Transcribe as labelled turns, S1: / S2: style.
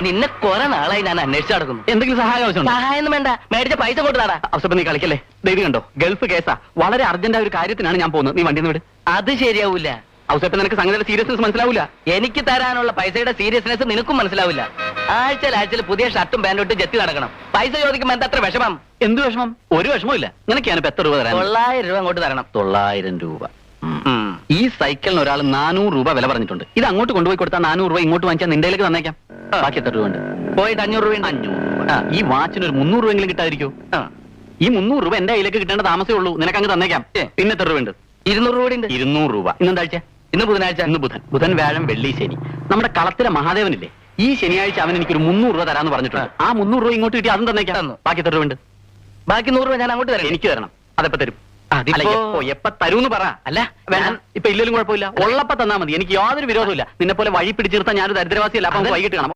S1: നിന്നെ കുറെ നാളായി ഞാൻ അന്വേഷിച്ചു നടക്കുന്നു.
S2: എന്തെങ്കിലും സഹായം ആവശ്യമുണ്ടോ?
S1: സഹായം വേണ്ട, മേടിച്ച പൈസ കൊണ്ട് താടാ.
S2: ഔസേപ്പ നീ കളിക്കല്ലേ. ദേവി കണ്ടോ, ഗൾഫ് കേസാ, വളരെ അർജന്റായ ഒരു കാര്യത്തിനാണ് ഞാൻ പോകുന്നത്. നീ വണ്ടിന്ന് വിട്.
S1: അത് ശരിയാവൂല.
S2: ഔസേപ്പ നിനക്ക് സംഗതിയുടെ സീരിയസ്നെസ് മനസ്സിലാവൂല.
S1: എനിക്ക് തരാനുള്ള പൈസയുടെ സീരിയസ്നെസ് നിനക്കും മനസ്സിലാവില്ല. ആഴ്ചയിൽ പുതിയ ഷർട്ടും പാന്റും ഇട്ട് ജെത്തി നടക്കണം. പൈസ ചോദിക്കുമ്പോ എന്താ അത്ര വിഷമം?
S2: എന്ത് വിഷമം? ഒരു വിഷമവും ഇല്ല. നിനക്ക് ഞാനിപ്പോ എത്ര രൂപ തരാം?
S1: 900 രൂപ അങ്ങോട്ട് തരണം.
S2: 900 രൂപ. ഈ സൈക്കിളിന് ഒരാൾ 400 രൂപ വില പറഞ്ഞിട്ടുണ്ട്. ഇത് അങ്ങോട്ട് കൊണ്ടുപോയി കൊടുത്താൽ 400 രൂപ ഇങ്ങോട്ട് വാങ്ങിച്ചാൽ നിന്റെയിലേക്ക് തന്നേക്കാം. ബാക്കി എത്ര രൂപ ഉണ്ട്?
S1: പോയിട്ട് 500 രൂപ.
S2: 500. ഈ വാച്ചിന് ഒരു 300 രൂപയെങ്കിലും കിട്ടാതിരിക്കോ? ഈ 300 രൂപ എന്റെ കയ്യിലേക്ക് കിട്ടേണ്ട താമസമേ ഉള്ളൂ. നിനക്ക് അങ്ങ് തന്നേക്കാം. പിന്നെ എത്ര രൂപ ഉണ്ട്?
S1: 200 രൂപ ഉണ്ട്.
S2: 200 രൂപ. ഇന്നെന്താഴ്ച?
S1: ഇന്ന് ബുധനാഴ്ച.
S2: ഇന്ന് ബുധൻ. ബുധൻ, വ്യാഴം, വെള്ളി, ശനി. നമ്മുടെ കളത്തിലെ മഹാദേവനില്ലേ, ഈ ശനിയാഴ്ച അവൻ എനിക്കൊരു 300 രൂപ തരാന്ന് പറഞ്ഞിട്ടുണ്ട്. ആ 300 രൂപ ഇങ്ങോട്ട് കിട്ടി അതും തന്നേക്കാം. ബാക്കി എത്ര രൂപ ഉണ്ട്?
S1: ബാക്കി 100 രൂപ ഞാൻ അങ്ങോട്ട് തരാം.
S2: എനിക്ക് തരണം. അതെപ്പോ തരും?
S1: അതിപ്പോ
S2: എപ്പ തരൂന്ന് പറ.
S1: അല്ല
S2: വേണം, ഇപ്പൊ ഇല്ലെങ്കിലും കുഴപ്പമില്ല. ഉള്ളപ്പോ തന്നാ മതി. എനിക്ക് യാതൊരു വിരോധമില്ല. നിന്നെ പോലെ വഴി പിടിച്ചിരുത്താൻ ഞാനൊരു ദരിദ്രവാസിയല്ല. അപ്പൊ വൈകിട്ട് കാണാം.